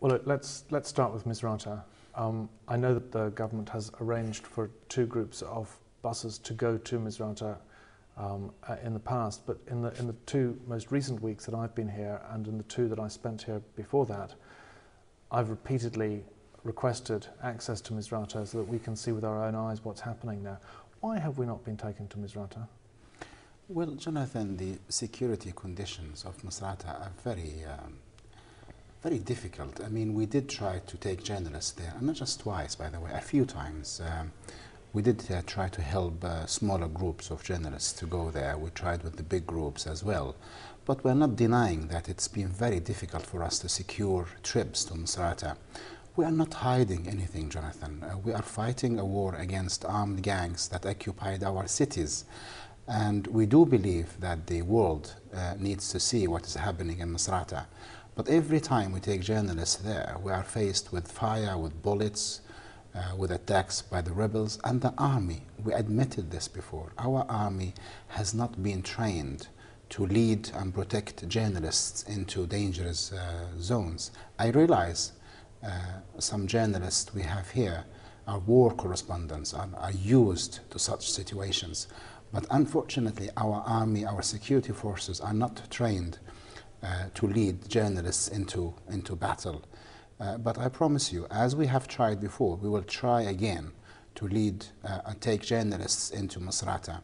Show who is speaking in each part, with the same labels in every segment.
Speaker 1: Well, let's start with Misrata. I know that the government has arranged for two groups of buses to go to Misrata in the past, but in the two most recent weeks that I've been here, and in the two that I spent here before that, I've repeatedly requested access to Misrata so that we can see with our own eyes what's happening there. Why have we not been taken to Misrata?
Speaker 2: Well, Jonathan, the security conditions of Misrata are very difficult. I mean, we did try to take journalists there, and not just twice, by the way, a few times. We did try to help smaller groups of journalists to go there. We tried with the big groups as well. But we're not denying that it's been very difficult for us to secure trips to Misrata. We are not hiding anything, Jonathan. We are fighting a war against armed gangs that occupied our cities. And we do believe that the world needs to see what is happening in Misrata. But every time we take journalists there, we are faced with fire, with bullets, with attacks by the rebels and the army. We admitted this before. Our army has not been trained to lead and protect journalists into dangerous zones. I realize some journalists we have here are war correspondents and are used to such situations. But unfortunately, our army, our security forces are not trained to lead journalists into battle. But I promise you, as we have tried before, we will try again to lead and take journalists into Misrata.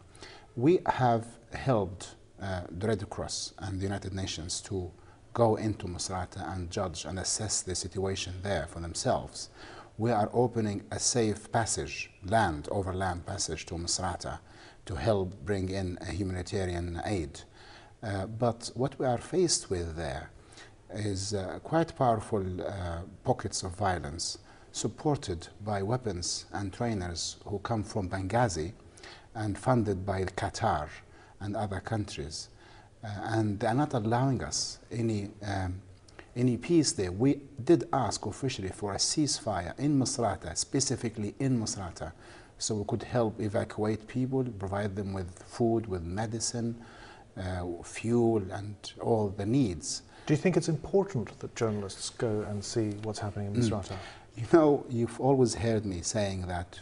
Speaker 2: We have helped the Red Cross and the United Nations to go into Misrata and judge and assess the situation there for themselves. We are opening a safe passage, overland passage to Misrata to help bring in a humanitarian aid. But what we are faced with there is quite powerful pockets of violence supported by weapons and trainers who come from Benghazi and funded by Qatar and other countries. And they are not allowing us any peace there. We did ask officially for a ceasefire in Misrata, specifically in Misrata, so we could help evacuate people, provide them with food, with medicine, fuel, and all the needs.
Speaker 1: Do you think it's important that journalists go and see what's happening in Misrata?
Speaker 2: You know, you've always heard me saying that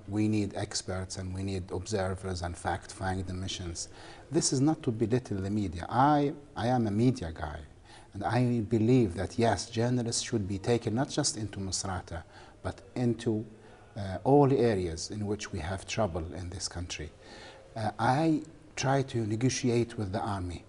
Speaker 2: we need experts and we need observers and fact-finding missions. This is not to belittle the media. I am a media guy, and I believe that, yes, journalists should be taken not just into Misrata, but into all areas in which we have trouble in this country. I try to negotiate with the army,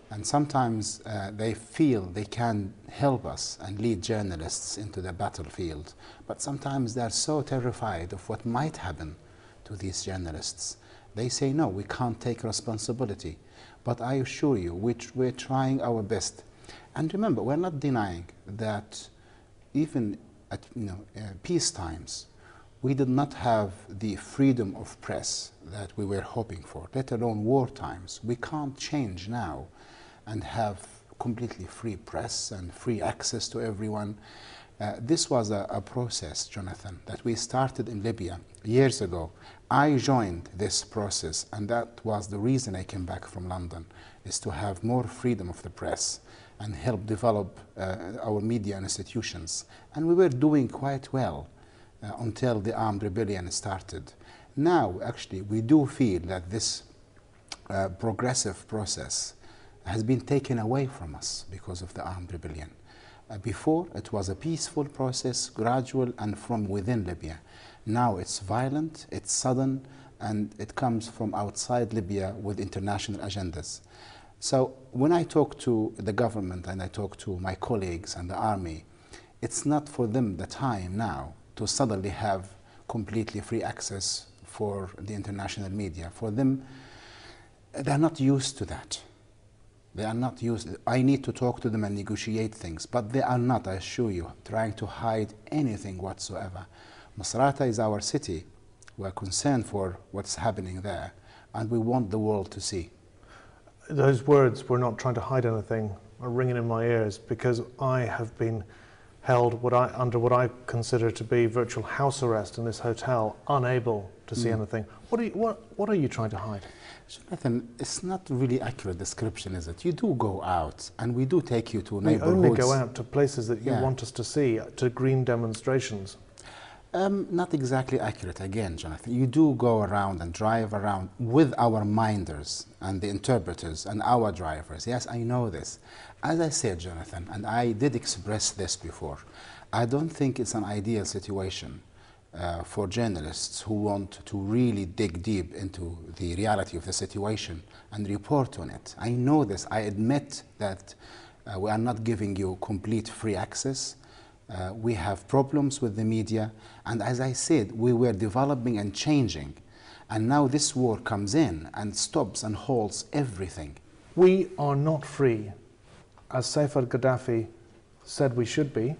Speaker 2: and sometimes they feel they can help us and lead journalists into the battlefield. But sometimes they're so terrified of what might happen to these journalists. They say, no, we can't take responsibility. But I assure you, we're trying our best. And remember, we're not denying that even at peace times, we did not have the freedom of press that we were hoping for, let alone war times. We can't change now and have completely free press and free access to everyone. This was a process, Jonathan, that we started in Libya years ago. I joined this process, and that was the reason I came back from London, is to have more freedom of the press and help develop our media institutions. And we were doing quite well until the armed rebellion started. Now, actually, we do feel that this progressive process has been taken away from us because of the armed rebellion. Before, it was a peaceful process, gradual and from within Libya. Now it's violent, it's sudden, and it comes from outside Libya with international agendas. So when I talk to the government and I talk to my colleagues and the army, it's not for them the time now to suddenly have completely free access for the international media. For them, they're not used to that. They are not used. I need to talk to them and negotiate things, but they are not, I assure you, trying to hide anything whatsoever. Misrata is our city. We're concerned for what's happening there, and we want the world to see.
Speaker 1: Those words, "we're not trying to hide anything," are ringing in my ears, because I have been held under what I consider to be virtual house arrest in this hotel, unable to see anything. What are you trying to hide?
Speaker 2: Jonathan, it's not really accurate description, is it? You do go out, and we do take you to neighborhoods.
Speaker 1: We only go out to places that you want us to see, to green demonstrations.
Speaker 2: Not exactly accurate again, Jonathan. You do go around and drive around with our minders and the interpreters and our drivers. Yes, I know this. As I said, Jonathan, and I did express this before, I don't think it's an ideal situation for journalists who want to really dig deep into the reality of the situation and report on it. I know this. I admit that we are not giving you complete free access. We have problems with the media, and as I said, we were developing and changing, and now this war comes in and stops and halts everything.
Speaker 1: We are not free, as Saif al-Gaddafi said we should be,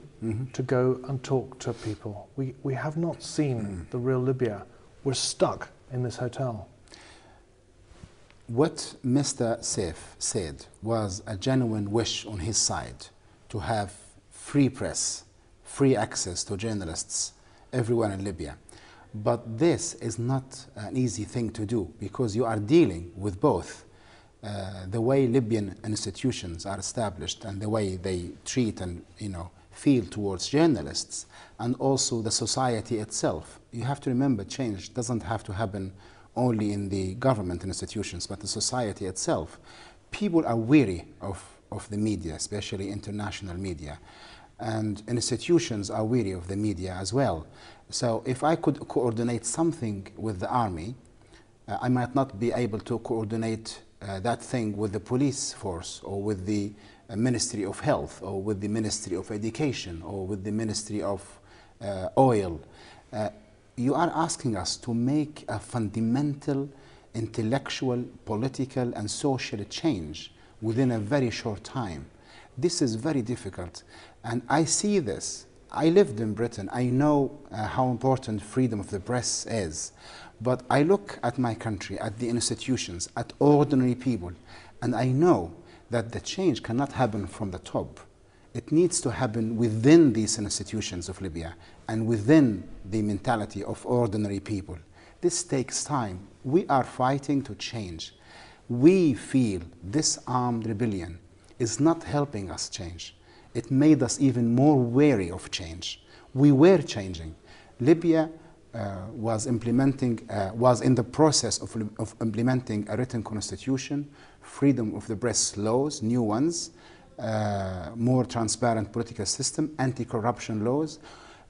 Speaker 1: to go and talk to people. We have not seen the real Libya. We're stuck in this hotel.
Speaker 2: What Mr. Saif said was a genuine wish on his side to have free press, free access to journalists everywhere in Libya. But this is not an easy thing to do, because you are dealing with both the way Libyan institutions are established and the way they treat and feel towards journalists, and also the society itself. You have to remember, change doesn't have to happen only in the government institutions, but the society itself. People are weary of the media, especially international media. And institutions are weary of the media as well. So if I could coordinate something with the army, I might not be able to coordinate that thing with the police force, or with the Ministry of Health, or with the Ministry of Education, or with the Ministry of Oil. You are asking us to make a fundamental intellectual, political, and social change within a very short time. This is very difficult, and I see this. I lived in Britain. I know how important freedom of the press is, but I look at my country, at the institutions, at ordinary people, and I know that the change cannot happen from the top. It needs to happen within these institutions of Libya and within the mentality of ordinary people. This takes time. We are fighting to change. We feel this armed rebellion is not helping us change. It made us even more wary of change. We were changing. Libya was in the process of implementing a written constitution, freedom of the press laws, new ones, more transparent political system, anti-corruption laws.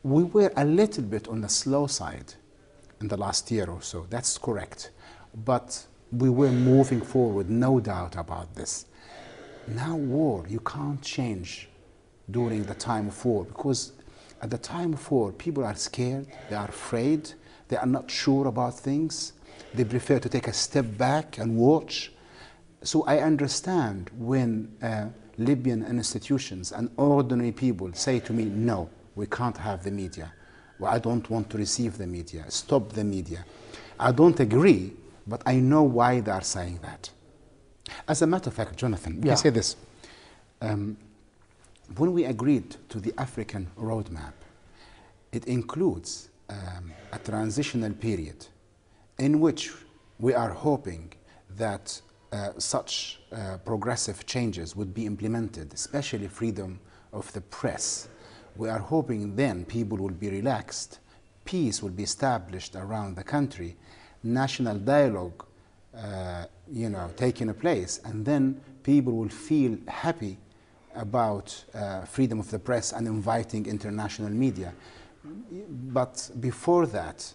Speaker 2: We were a little bit on the slow side in the last year or so. That's correct. But we were moving forward, no doubt about this. Now war, you can't change during the time of war, because at the time of war, people are scared, they are afraid, they are not sure about things, they prefer to take a step back and watch. So I understand when Libyan institutions and ordinary people say to me, no, we can't have the media. Well, I don't want to receive the media, stop the media. I don't agree, but I know why they are saying that. As a matter of fact, Jonathan, I say this. When we agreed to the African roadmap, it includes a transitional period in which we are hoping that such progressive changes would be implemented, especially freedom of the press. We are hoping then people will be relaxed, peace will be established around the country, national dialogue taking place, and then people will feel happy about freedom of the press and inviting international media. But before that,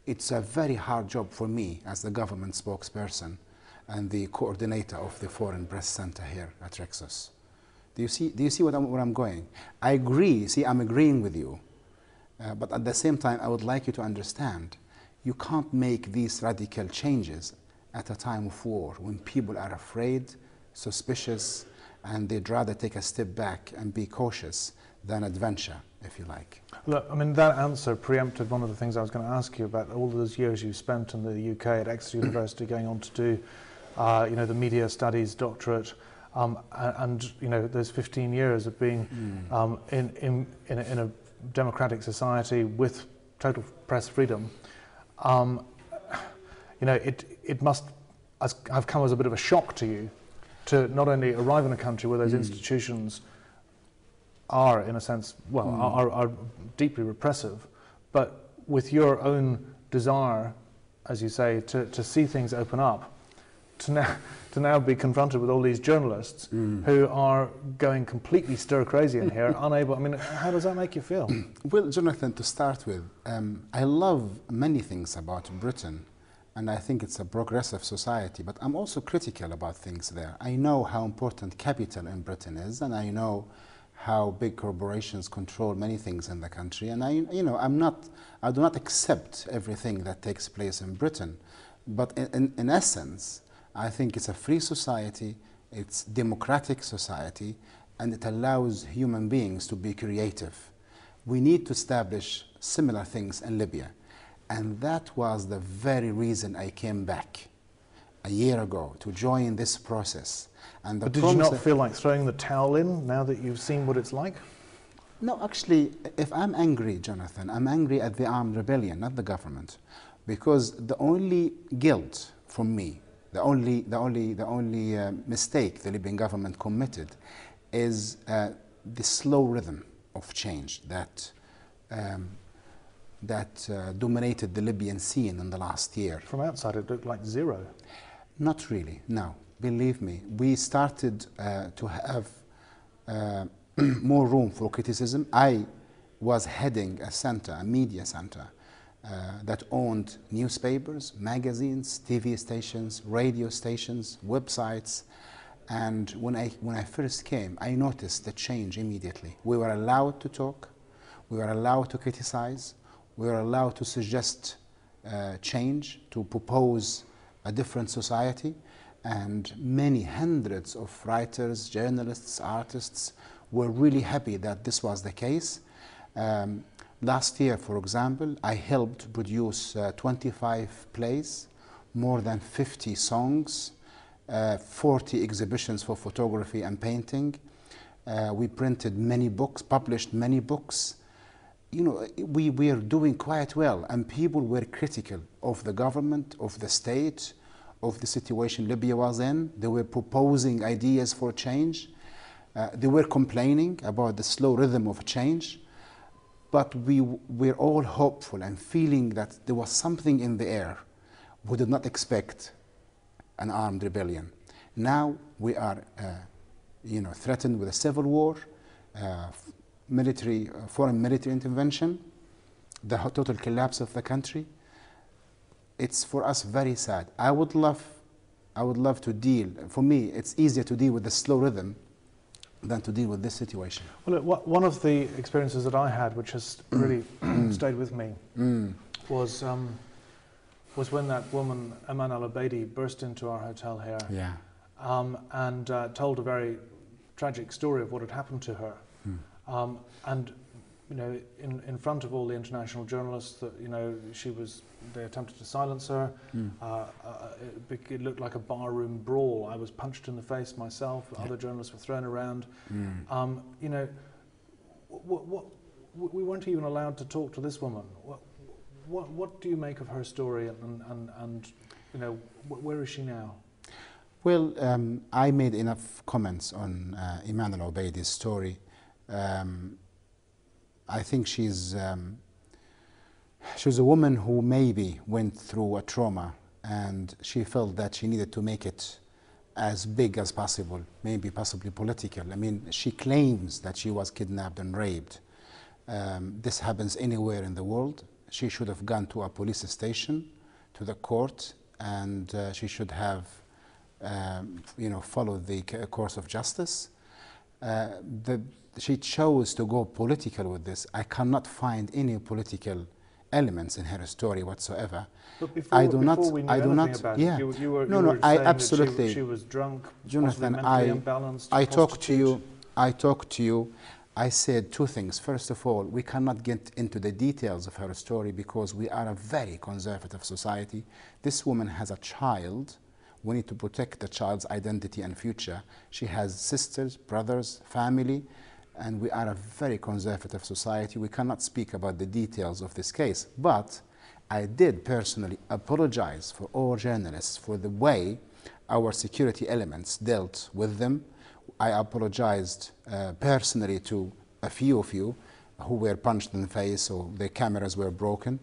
Speaker 2: it's a very hard job for me as the government spokesperson and the coordinator of the Foreign Press Center here at Rexos. Do you see where I'm going? I agree, I'm agreeing with you, but at the same time, I would like you to understand, you can't make these radical changes at a time of war, when people are afraid, suspicious, and they'd rather take a step back and be cautious than adventure, if you like.
Speaker 1: Look, I mean, that answer preempted one of the things I was going to ask you about, all those years you spent in the UK at Exeter University, going on to do, the media studies doctorate. and you know, those 15 years of being in a democratic society with total press freedom, you know, it must have come as a bit of a shock to you to not only arrive in a country where those institutions are, in a sense, well, are deeply repressive, but with your own desire, as you say, to see things open up, to now be confronted with all these journalists who are going completely stir crazy in here, unable. I mean, how does that make you feel?
Speaker 2: Well, Jonathan, to start with, I love many things about Britain, and I think it's a progressive society, but I'm also critical about things there. I know how important capital in Britain is, and I know how big corporations control many things in the country, and I do not accept everything that takes place in Britain, but in essence, I think it's a free society, it's democratic society, and it allows human beings to be creative. We need to establish similar things in Libya, and that was the very reason I came back a year ago to join this process. And
Speaker 1: but did you not feel like throwing the towel in now that you've seen what it's like?
Speaker 2: No, actually, if I'm angry, Jonathan, I'm angry at the armed rebellion, not the government, because the only guilt from me, the only mistake the Libyan government committed is the slow rhythm of change that dominated the Libyan scene in the last year.
Speaker 1: From outside, it looked like zero.
Speaker 2: Not really, no. Believe me, we started to have more room for criticism. I was heading a center, a media center, that owned newspapers, magazines, TV stations, radio stations, websites. And when I first came, I noticed the change immediately. We were allowed to talk, we were allowed to criticize, we were allowed to suggest change, to propose a different society, and many hundreds of writers, journalists, artists were really happy that this was the case. Last year, for example, I helped produce 25 plays, more than 50 songs, 40 exhibitions for photography and painting. We printed many books, published many books. You know, we are doing quite well, and people were critical of the government, of the state, of the situation Libya was in. They were proposing ideas for change. They were complaining about the slow rhythm of change. But we were all hopeful and feeling that there was something in the air. We did not expect an armed rebellion. Now we are threatened with a civil war, foreign military intervention, the total collapse of the country. It's for us very sad. I would love to deal. For me, it's easier to deal with the slow rhythm than to deal with this situation.
Speaker 1: Well, look, one of the experiences that I had, which has really stayed with me, was when that woman, Aman al-Abedi, burst into our hotel here, and told a very tragic story of what had happened to her. And you know, in front of all the international journalists, that they attempted to silence her. It looked like a barroom brawl. I was punched in the face myself. Other journalists were thrown around. You know, we weren't even allowed to talk to this woman. What do you make of her story, and you know, where is she now?
Speaker 2: Well, I made enough comments on Iman al-Obeidi's story. I think she's a woman who maybe went through a trauma, and she felt that she needed to make it as big as possible, maybe possibly political. I mean, she claims that she was kidnapped and raped. This happens anywhere in the world. She should have gone to a police station, to the court, and she should have followed the course of justice. She chose to go political with this. I cannot find any political elements in her story whatsoever.
Speaker 1: But before we knew anything about it, you were saying
Speaker 2: absolutely.
Speaker 1: That she was drunk,
Speaker 2: Jonathan,
Speaker 1: mentally imbalanced,
Speaker 2: I talked to you. I said two things. First of all, we cannot get into the details of her story because we are a very conservative society. This woman has a child We need to protect the child's identity and future. She has sisters, brothers, family, and we are a very conservative society. We cannot speak about the details of this case, but I did personally apologize for all journalists for the way our security elements dealt with them. I apologized personally to a few of you who were punched in the face or their cameras were broken.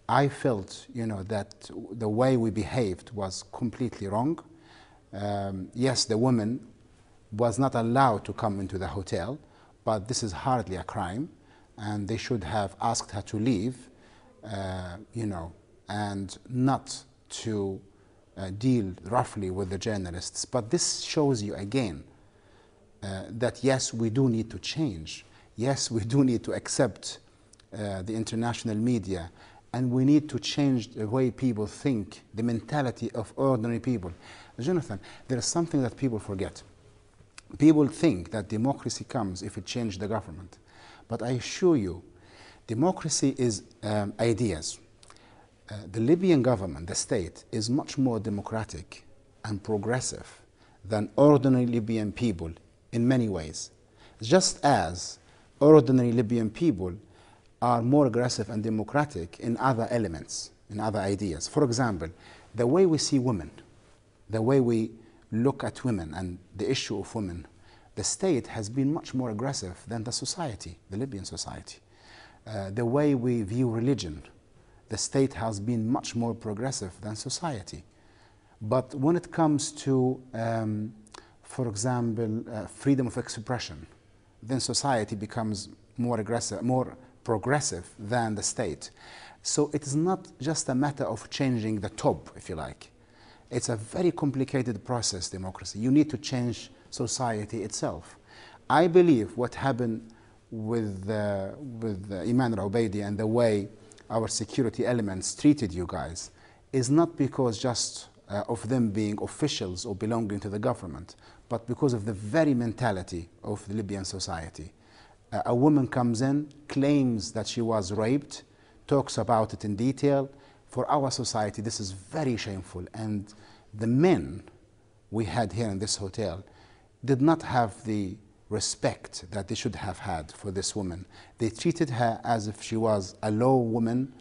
Speaker 2: I felt, that the way we behaved was completely wrong. Yes, the woman was not allowed to come into the hotel, but this is hardly a crime, and they should have asked her to leave, and not to deal roughly with the journalists. But this shows you again that yes, we do need to change. Yes, we do need to accept the international media, and we need to change the way people think, the mentality of ordinary people. Jonathan, there is something that people forget. People think that democracy comes if it changes the government. But I assure you, democracy is ideas. The Libyan government, the state, is much more democratic and progressive than ordinary Libyan people in many ways. Just as ordinary Libyan people are more aggressive and democratic in other elements, in other ideas. For example, the way we see women, the way we look at women and the issue of women, the state has been much more aggressive than the society, the Libyan society. The way we view religion, the state has been much more progressive than society. But when it comes to, for example, freedom of expression, then society becomes more aggressive, more progressive than the state. So it is not just a matter of changing the top, if you like. It's a very complicated process, democracy. You need to change society itself. I believe what happened with Iman al-Ubaidi and the way our security elements treated you guys is not because just of them being officials or belonging to the government, but because of the very mentality of the Libyan society. A woman comes in, claims that she was raped, talks about it in detail. For our society, this is very shameful. And the men we had here in this hotel did not have the respect that they should have had for this woman. They treated her as if she was a low woman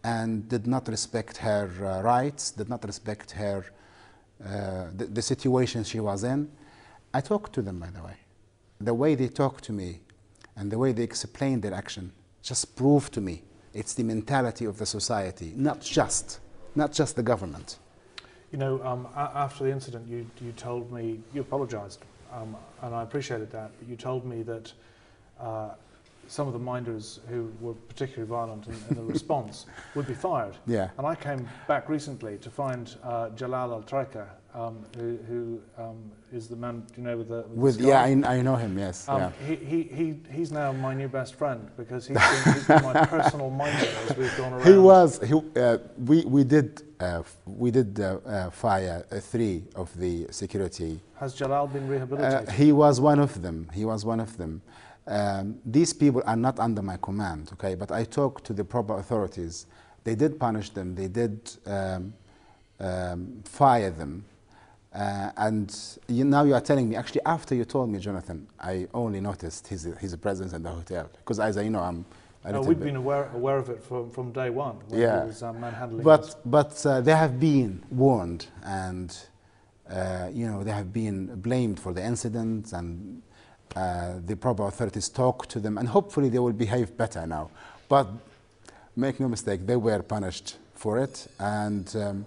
Speaker 2: and did not respect her rights, did not respect her, the situation she was in. I talked to them, by the way. The way they talked to me and the way they explained their action just proved to me it's the mentality of the society, not just the government.
Speaker 1: After the incident, you told me, you apologized, and I appreciated that, but you told me that some of the minders who were particularly violent in the response would be fired.
Speaker 2: Yeah.
Speaker 1: And I came back recently to find Jalal al-Traika, who is the man, with the scar?
Speaker 2: Yeah, I know him, yes.
Speaker 1: He's now my new best friend because he's been my personal minder as we've gone around.
Speaker 2: He was. We did fire 3 of the security.
Speaker 1: Has Jalal been rehabilitated?
Speaker 2: He was one of them. He was one of them. These people are not under my command, okay? But I talked to the proper authorities. They did punish them. They did fire them. And now you are telling me, actually after you told me, Jonathan, I only noticed his presence in the hotel. Because as I know, I'm a little
Speaker 1: we'd
Speaker 2: bit
Speaker 1: been aware of it from day one when he was manhandling
Speaker 2: us. But they have been warned and, they have been blamed for the incident, and the proper authorities talk to them, and hopefully they will behave better now. But make no mistake, they were punished for it, and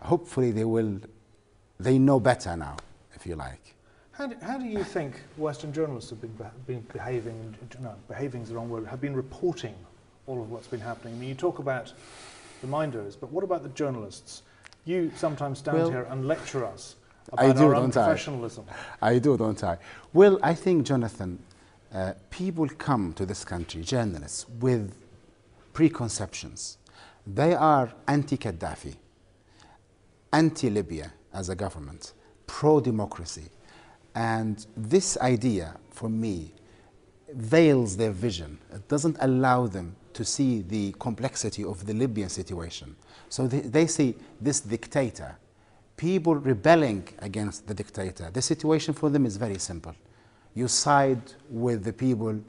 Speaker 2: hopefully they know better now, if you like.
Speaker 1: How do you think Western journalists have been behaving? No, behaving is the wrong word. Have been reporting all of what's been happening. I mean, you talk about the minders, but what about the journalists? You sometimes stand here and lecture us about our unprofessionalism.
Speaker 2: I do, don't I? Well, I think, Jonathan, people come to this country, journalists, with preconceptions. They are anti-Gaddafi, anti-Libya as a government, pro-democracy. And this idea, for me, veils their vision. It doesn't allow them to see the complexity of the Libyan situation. So they see this dictator people rebelling against the dictator. The situation for them is very simple. You side with the people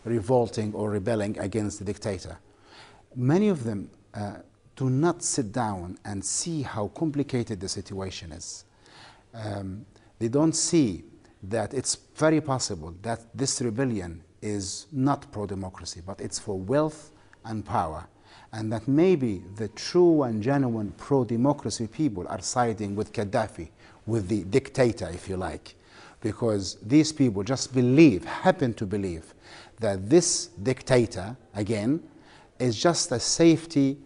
Speaker 2: revolting or rebelling against the dictator. Many of them do not sit down and see how complicated the situation is. They don't see that it's very possible that this rebellion is not pro-democracy, but it's for wealth and power, and that maybe the true and genuine pro-democracy people are siding with Gaddafi, with the dictator, if you like, because these people just happen to believe that this dictator, again, is just a safety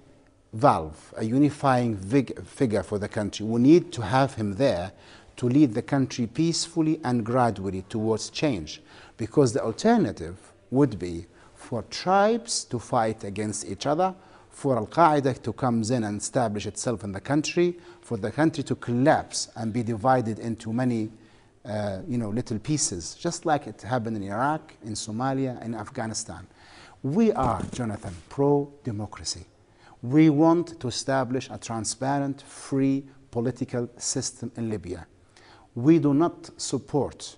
Speaker 2: valve, a unifying figure for the country. We need to have him there to lead the country peacefully and gradually towards change, because the alternative would be for tribes to fight against each other, for Al-Qaeda to come in and establish itself in the country, for the country to collapse and be divided into many little pieces, just like it happened in Iraq, in Somalia, in Afghanistan. We are, Jonathan, pro-democracy. We want to establish a transparent, free political system in Libya. We do not support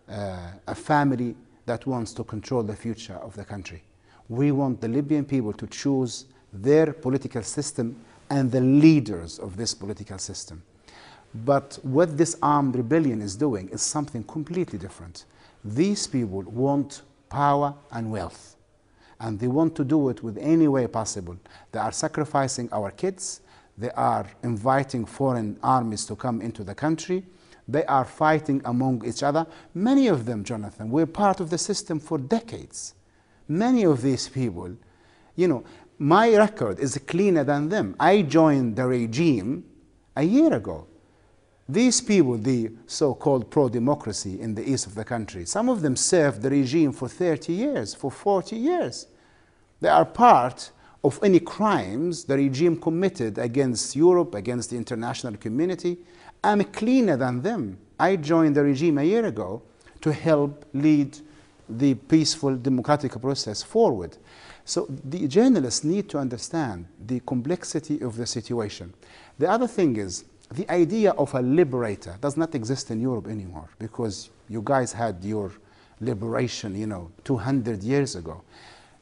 Speaker 2: a family that wants to control the future of the country. We want the Libyan people to choose their political system and the leaders of this political system. But what this armed rebellion is doing is something completely different. These people want power and wealth, and they want to do it with any way possible. They are sacrificing our kids. They are inviting foreign armies to come into the country. They are fighting among each other. Many of them, Jonathan, were part of the system for decades. Many of these people, my record is cleaner than them. I joined the regime a year ago. These people, the so-called pro-democracy in the east of the country, some of them served the regime for 30 years, for 40 years. They are part of any crimes the regime committed against Europe, against the international community. I'm cleaner than them. I joined the regime a year ago to help lead the peaceful democratic process forward. So the journalists need to understand the complexity of the situation. The other thing is, the idea of a liberator does not exist in Europe anymore, because you guys had your liberation, 200 years ago.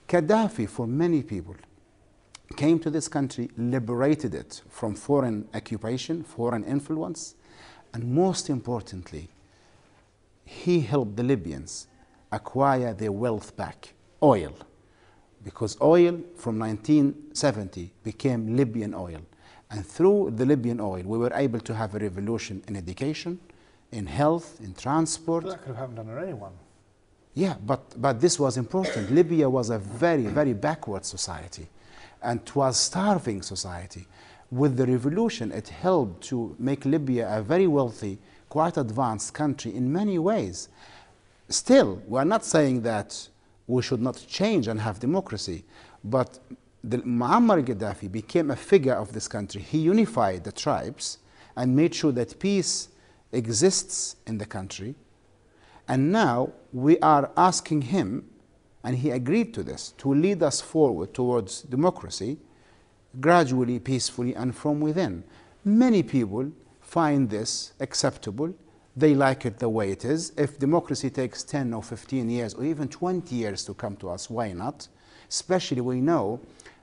Speaker 2: Gaddafi, for many people, came to this country, liberated it from foreign occupation, foreign influence, and most importantly, he helped the Libyans acquire their wealth back, oil, because oil from 1970 became Libyan oil. And through the Libyan oil, we were able to have a revolution in education, in health, in transport.
Speaker 1: That could have happened under anyone.
Speaker 2: Yeah, but this was important. Libya was a very, very backward society, and it was starving society. With the revolution, it helped to make Libya a very wealthy, quite advanced country in many ways. Still, we are not saying that we should not change and have democracy, but Muammar Gaddafi became a figure of this country. He unified the tribes and made sure that peace exists in the country. And now we are asking him, and he agreed to this, to lead us forward towards democracy, gradually, peacefully, and from within. Many people find this acceptable. They like it the way it is. If democracy takes 10 or 15 years or even 20 years to come to us, why not? Especially we know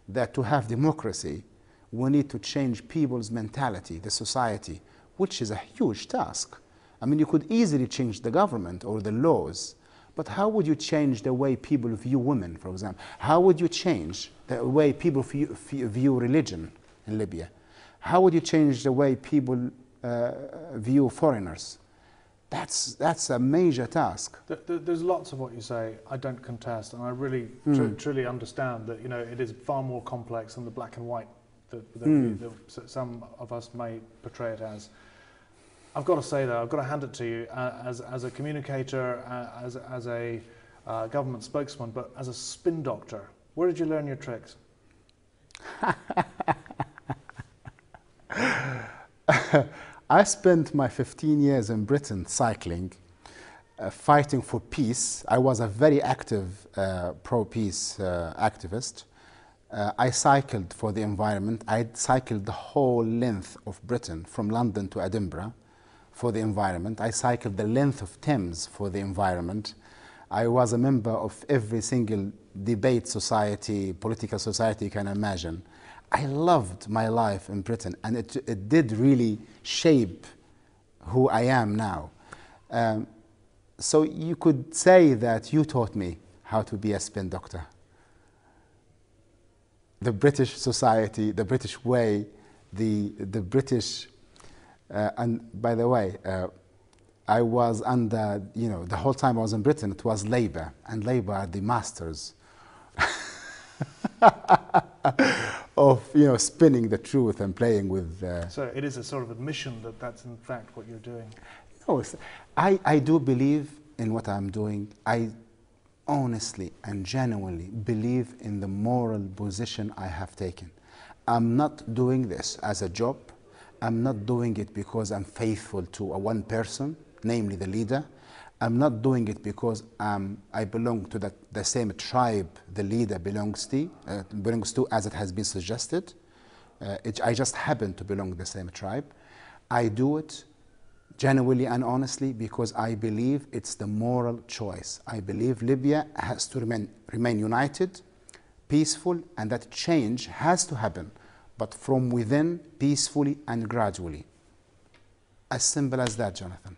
Speaker 2: that to have democracy, we need to change people's mentality, the society, which is a huge task. I mean, you could easily change the government or the laws, but how would you change the way people view women, for example? How would you change the way people view religion in Libya? How would you change the way people view foreigners? That's a major task.
Speaker 1: There's lots of what you say I don't contest, and I really truly understand that it is far more complex than the black and white that some of us may portray it as. I've got to say though, I've got to hand it to you as a communicator, as a government spokesman, but as a spin doctor. Where did you learn your tricks?
Speaker 2: I spent my 15 years in Britain cycling, fighting for peace. I was a very active pro-peace activist. I cycled for the environment. I cycled the whole length of Britain, from London to Edinburgh, for the environment. I cycled the length of Thames for the environment. I was a member of every single debate society, political society you can imagine. I loved my life in Britain, and it did really shape who I am now. So you could say that you taught me how to be a spin doctor. The British society, the British way, the British, and by the way, I was under, the whole time I was in Britain, it was Labour, and Labour are the masters of, spinning the truth and playing with...
Speaker 1: So it is a sort of admission that that's in fact what you're doing.
Speaker 2: No, I do believe in what I'm doing. I honestly and genuinely believe in the moral position I have taken. I'm not doing this as a job. I'm not doing it because I'm faithful to a one person, namely the leader. I'm not doing it because I belong to the same tribe the leader belongs to, as it has been suggested. I just happen to belong to the same tribe. I do it genuinely and honestly because I believe it's the moral choice. I believe Libya has to remain united, peaceful, and that change has to happen, but from within, peacefully and gradually. As simple as that, Jonathan.